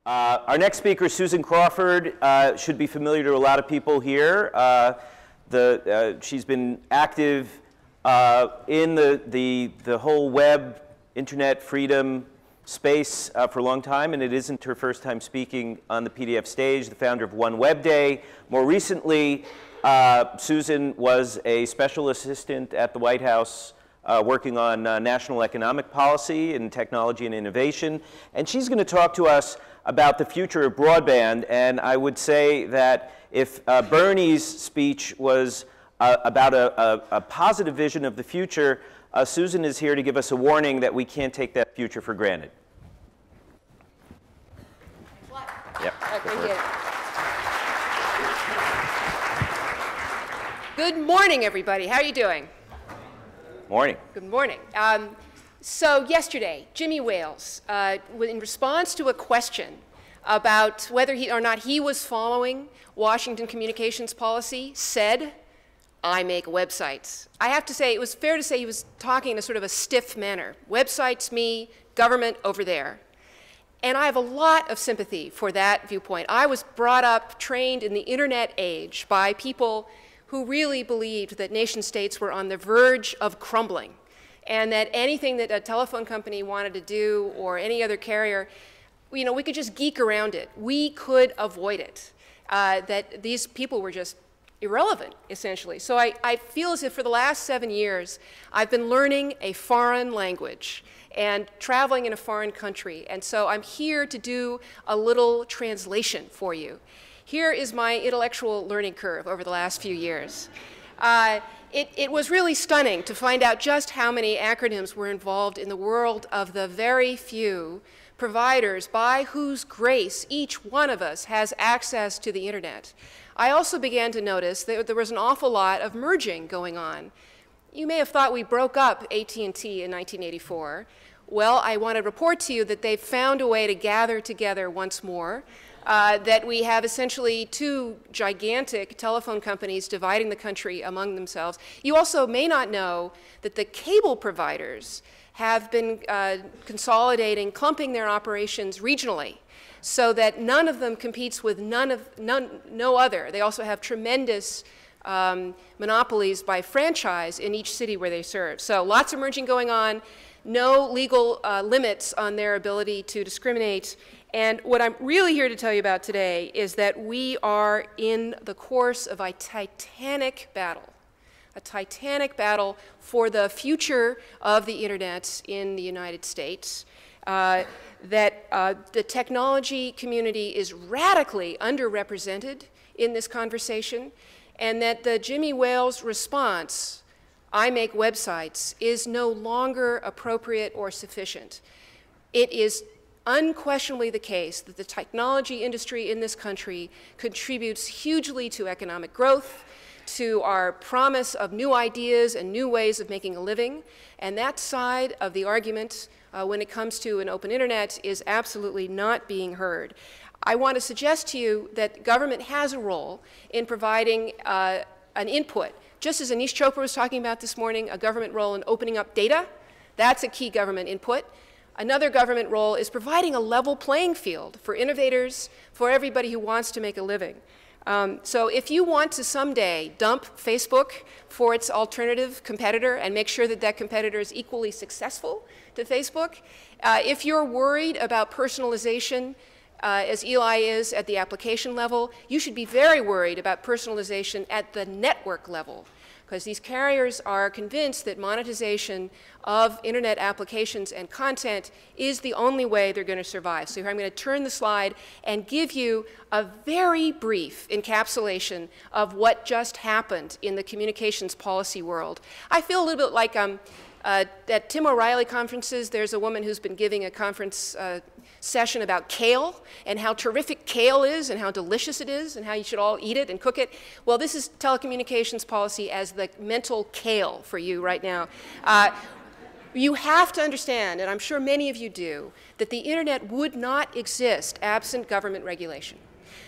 Our next speaker, Susan Crawford, should be familiar to a lot of people here. She's been active in the whole web, internet freedom space for a long time, and it isn't her first time speaking on the PdF stage, the founder of One Web Day. More recently, Susan was a special assistant at the White House working on national economic policy and technology and innovation. And she's going to talk to us about the future of broadband. And I would say that if Bernie's speech was about a positive vision of the future, Susan is here to give us a warning that we can't take that future for granted. Yep. Thank you. Good morning, everybody. How are you doing? Morning. Good morning. So yesterday, Jimmy Wales, in response to a question about whether or not he was following Washington communications policy, said, "I make websites." I have to say, it was fair to say he was talking in a sort of a stiff manner. Websites me, government over there. And I have a lot of sympathy for that viewpoint. I was brought up, trained in the internet age by people who really believed that nation states were on the verge of crumbling, and that anything that a telephone company wanted to do or any other carrier, you know, we could just geek around it. We could avoid it. That these people were just irrelevant, essentially. So I feel as if for the last 7 years, I've been learning a foreign language and traveling in a foreign country. And so I'm here to do a little translation for you. Here is my intellectual learning curve over the last few years. It was really stunning to find out just how many acronyms were involved in the world of the very few providers by whose grace each one of us has access to the internet. I also began to notice that there was an awful lot of merging going on. You may have thought we broke up AT&T in 1984. Well, I want to report to you that they've found a way to gather together once more. That we have essentially two gigantic telephone companies dividing the country among themselves. You also may not know that the cable providers have been consolidating, clumping their operations regionally, so that none of them competes with no other. They also have tremendous monopolies by franchise in each city where they serve. So lots of merging going on, no legal limits on their ability to discriminate. And what I'm really here to tell you about today is that we are in the course of a titanic battle for the future of the internet in the United States, that the technology community is radically underrepresented in this conversation, and that the Jimmy Wales response, "I make websites," is no longer appropriate or sufficient. It is unquestionably the case that the technology industry in this country contributes hugely to economic growth, to our promise of new ideas and new ways of making a living, and that side of the argument when it comes to an open internet is absolutely not being heard. I want to suggest to you that government has a role in providing an input. Just as Anish Chopra was talking about this morning, a government role in opening up data, that's a key government input. Another government role is providing a level playing field for innovators, for everybody who wants to make a living. So if you want to someday dump Facebook for its alternative competitor and make sure that that competitor is equally successful to Facebook, if you're worried about personalization, as Eli is at the application level, you should be very worried about personalization at the network level, because these carriers are convinced that monetization of internet applications and content is the only way they're going to survive. So here I'm going to turn the slide and give you a very brief encapsulation of what just happened in the communications policy world. I feel a little bit like at Tim O'Reilly conferences, there's a woman who's been giving a conference session about kale and how terrific kale is and how delicious it is and how you should all eat it and cook it. Well, this is telecommunications policy as the mental kale for you right now. You have to understand, and I'm sure many of you do, that the internet would not exist absent government regulation.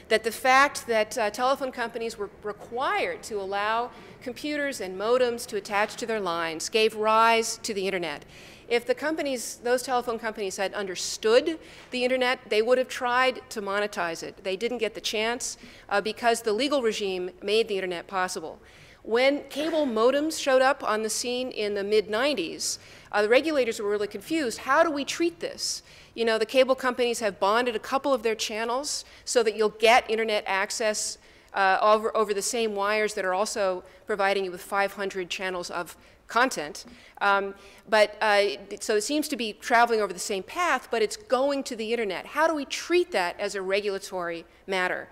that the fact that telephone companies were required to allow computers and modems to attach to their lines gave rise to the internet. If the companies, those telephone companies had understood the internet, they would have tried to monetize it. They didn't get the chance because the legal regime made the internet possible. When cable modems showed up on the scene in the mid-90s, the regulators were really confused. How do we treat this? You know, the cable companies have bonded a couple of their channels so that you'll get internet access over the same wires that are also providing you with 500 channels of content. So it seems to be traveling over the same path, but it's going to the internet. How do we treat that as a regulatory matter?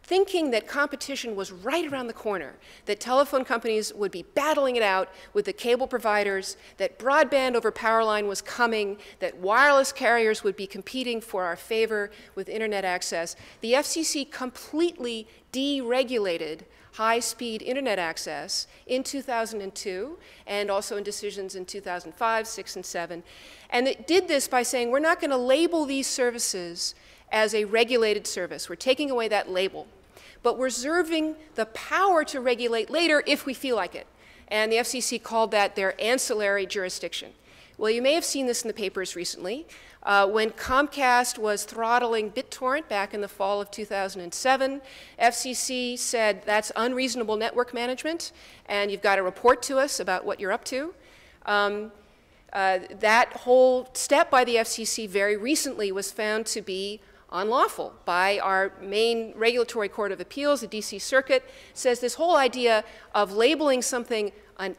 Thinking that competition was right around the corner, that telephone companies would be battling it out with the cable providers, that broadband over power line was coming, that wireless carriers would be competing for our favor with internet access, the FCC completely deregulated high-speed internet access in 2002 and also in decisions in 2005, 6, and 7. And it did this by saying we're not going to label these services as a regulated service. We're taking away that label, but we're reserving the power to regulate later if we feel like it. And the FCC called that their ancillary jurisdiction. Well, you may have seen this in the papers recently. When Comcast was throttling BitTorrent back in the fall of 2007, FCC said that's unreasonable network management, and you've got to report to us about what you're up to. That whole step by the FCC very recently was found to be unlawful by our main regulatory court of appeals, the DC Circuit. Says this whole idea of labeling something a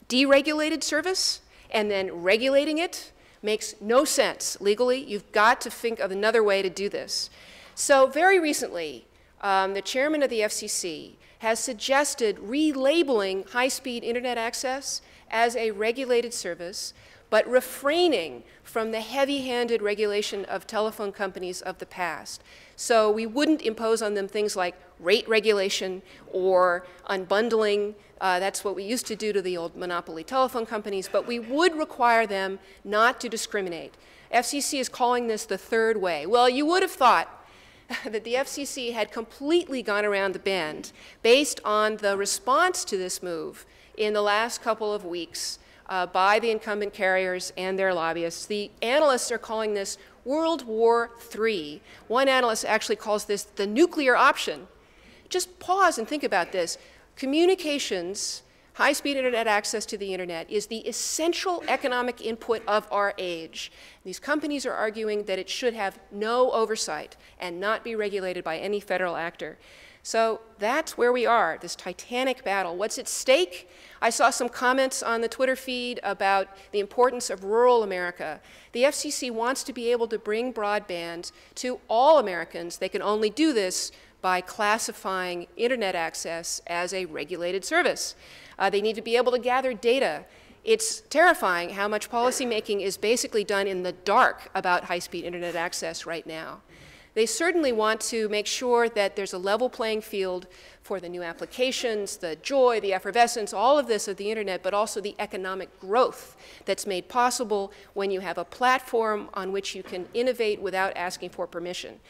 deregulated service and then regulating it makes no sense legally. You've got to think of another way to do this. So very recently, the chairman of the FCC has suggested relabeling high-speed internet access as a regulated service, but refraining from the heavy-handed regulation of telephone companies of the past. So we wouldn't impose on them things like rate regulation or unbundling. That's what we used to do to the old monopoly telephone companies, but we would require them not to discriminate. FCC is calling this the third way. Well, you would have thought that the FCC had completely gone around the bend based on the response to this move in the last couple of weeks by the incumbent carriers and their lobbyists. The analysts are calling this World War III. One analyst actually calls this the nuclear option. Just pause and think about this. Communications, high-speed internet access to the internet is the essential economic input of our age. These companies are arguing that it should have no oversight and not be regulated by any federal actor. So that's where we are, this titanic battle. What's at stake? I saw some comments on the Twitter feed about the importance of rural America. The FCC wants to be able to bring broadband to all Americans. They can only do this by classifying internet access as a regulated service. They need to be able to gather data. It's terrifying how much policymaking is basically done in the dark about high-speed internet access right now. They certainly want to make sure that there's a level playing field for the new applications, the joy, the effervescence, all of this of the internet, but also the economic growth that's made possible when you have a platform on which you can innovate without asking for permission.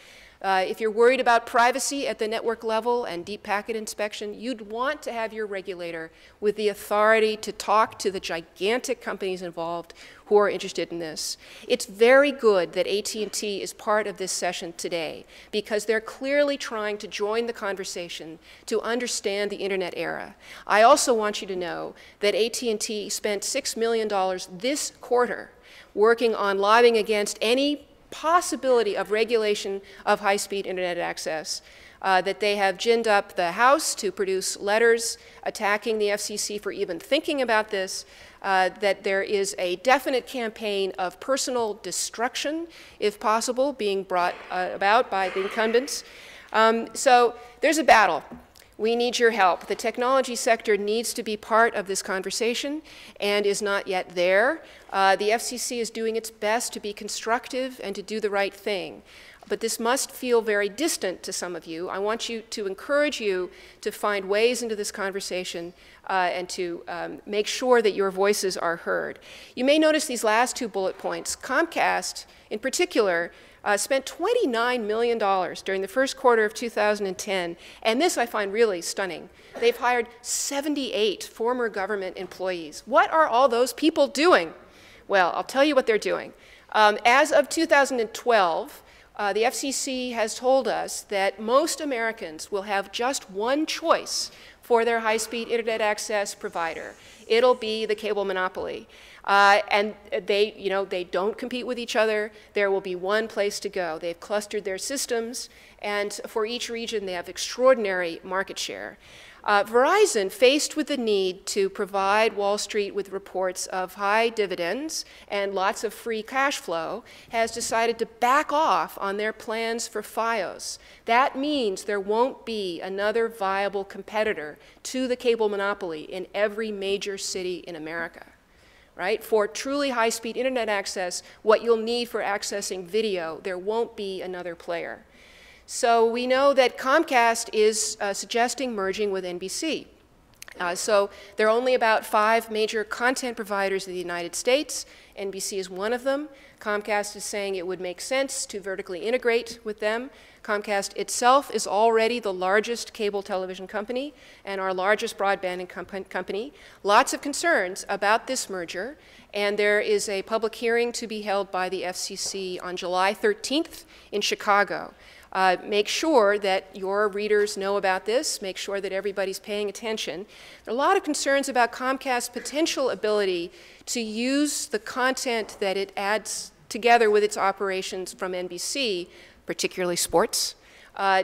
If you're worried about privacy at the network level and deep packet inspection, you'd want to have your regulator with the authority to talk to the gigantic companies involved who are interested in this. It's very good that AT&T is part of this session today because they're clearly trying to join the conversation to understand the internet era. I also want you to know that AT&T spent $6 million this quarter working on lobbying against any possibility of regulation of high-speed internet access, that they have ginned up the House to produce letters attacking the FCC for even thinking about this, that there is a definite campaign of personal destruction, if possible, being brought about by the incumbents. So there's a battle. We need your help. The technology sector needs to be part of this conversation and is not yet there. The FCC is doing its best to be constructive and to do the right thing. But this must feel very distant to some of you. I want you to encourage you to find ways into this conversation and to make sure that your voices are heard. You may notice these last two bullet points. Comcast, in particular, spent $29 million during the first quarter of 2010, and this I find really stunning. They've hired 78 former government employees. What are all those people doing? Well, I'll tell you what they're doing. As of 2012, the FCC has told us that most Americans will have just one choice for their high-speed internet access provider. It'll be the cable monopoly. And they don't compete with each other. There will be one place to go. They've clustered their systems, and for each region, they have extraordinary market share. Verizon, faced with the need to provide Wall Street with reports of high dividends and lots of free cash flow, has decided to back off on their plans for Fios. That means there won't be another viable competitor to the cable monopoly in every major city in America. Right? For truly high-speed internet access, what you'll need for accessing video, there won't be another player. So we know that Comcast is suggesting merging with NBC. So there are only about 5 major content providers in the United States. NBC is one of them. Comcast is saying it would make sense to vertically integrate with them. Comcast itself is already the largest cable television company and our largest broadband company. Lots of concerns about this merger, and there is a public hearing to be held by the FCC on July 13th in Chicago. Make sure that your readers know about this. Make sure that everybody's paying attention. There are a lot of concerns about Comcast's potential ability to use the content that it adds together with its operations from NBC, particularly sports,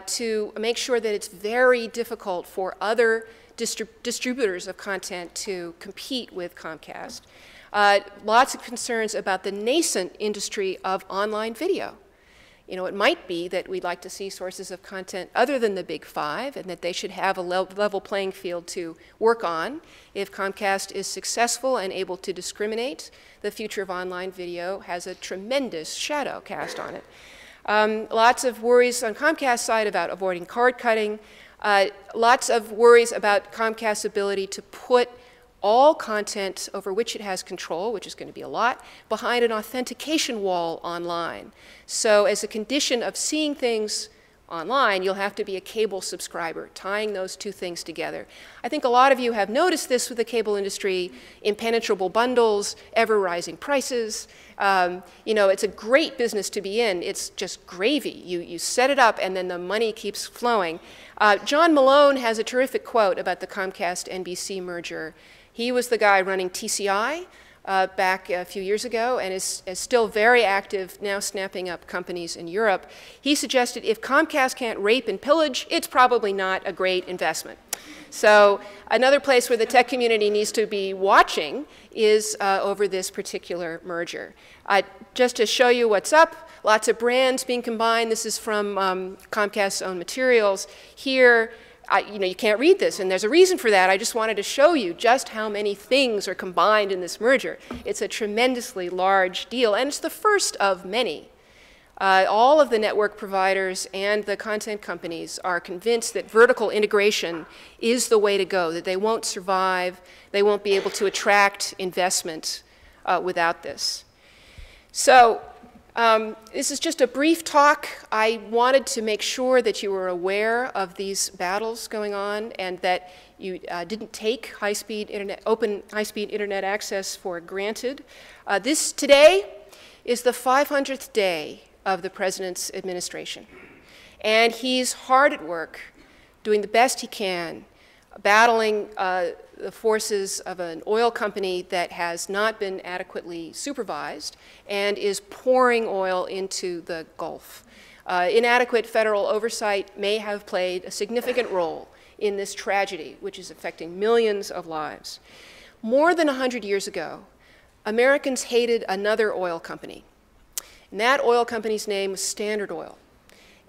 to make sure that it's very difficult for other distributors of content to compete with Comcast. Lots of concerns about the nascent industry of online video. You know, it might be that we'd like to see sources of content other than the big 5, and that they should have a level playing field to work on. If Comcast is successful and able to discriminate, the future of online video has a tremendous shadow cast on it. Lots of worries on Comcast's side about avoiding cord cutting. Lots of worries about Comcast's ability to put all content over which it has control, which is going to be a lot, behind an authentication wall online. So as a condition of seeing things online, you'll have to be a cable subscriber, tying those two things together. I think a lot of you have noticed this with the cable industry: impenetrable bundles, ever-rising prices. You know, it's a great business to be in. It's just gravy. You set it up, and then the money keeps flowing. John Malone has a terrific quote about the Comcast-NBC merger. He was the guy running TCI back a few years ago, and is still very active, now snapping up companies in Europe. He suggested if Comcast can't rape and pillage, it's probably not a great investment. So another place where the tech community needs to be watching is over this particular merger. Just to show you what's up, lots of brands being combined. This is from Comcast's own materials. Here, you can't read this, and there's a reason for that. I just wanted to show you just how many things are combined in this merger. It's a tremendously large deal, and it's the first of many. All of the network providers and the content companies are convinced that vertical integration is the way to go, that they won't survive, they won't be able to attract investment without this. So this is just a brief talk. I wanted to make sure that you were aware of these battles going on, and that you didn't take open high-speed internet access for granted. This today is the 500th day of the President's administration, and he's hard at work, doing the best he can, battling the forces of an oil company that has not been adequately supervised and is pouring oil into the Gulf. Inadequate federal oversight may have played a significant role in this tragedy, which is affecting millions of lives. More than 100 years ago, Americans hated another oil company, and that oil company's name was Standard Oil.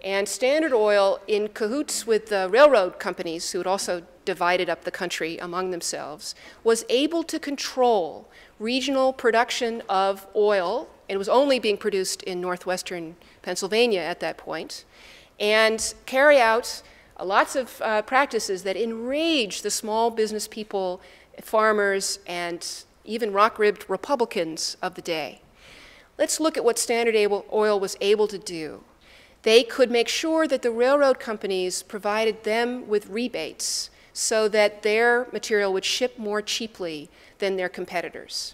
And Standard Oil, in cahoots with the railroad companies, who had also divided up the country among themselves, was able to control regional production of oil, and it was only being produced in northwestern Pennsylvania at that point, and carry out lots of practices that enraged the small business people, farmers, and even rock-ribbed Republicans of the day. Let's look at what Standard Oil was able to do. They could make sure that the railroad companies provided them with rebates so that their material would ship more cheaply than their competitors.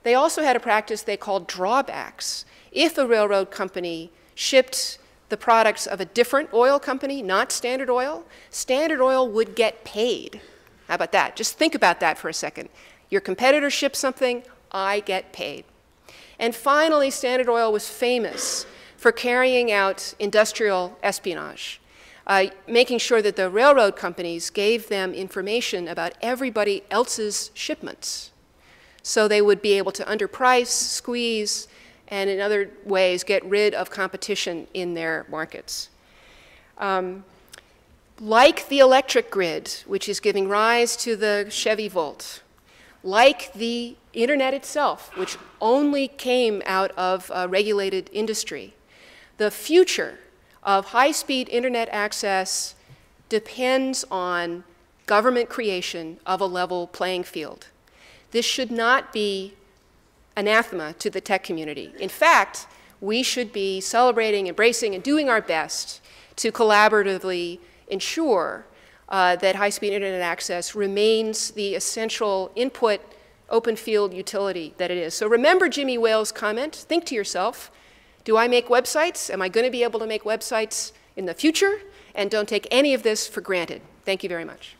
They also had a practice they called drawbacks. If a railroad company shipped the products of a different oil company, not Standard Oil would get paid. How about that? Just think about that for a second. Your competitor ships something, I get paid. And finally, Standard Oil was famous for carrying out industrial espionage, making sure that the railroad companies gave them information about everybody else's shipments. So they would be able to underprice, squeeze, and in other ways get rid of competition in their markets. Like the electric grid, which is giving rise to the Chevy Volt, like the internet itself, which only came out of regulated industry, the future of high-speed internet access depends on government creation of a level playing field. This should not be anathema to the tech community. In fact, we should be celebrating, embracing, and doing our best to collaboratively ensure that high-speed internet access remains the essential input open field utility that it is. So remember Jimmy Wales' comment. Think to yourself, do I make websites? Am I going to be able to make websites in the future? And don't take any of this for granted. Thank you very much.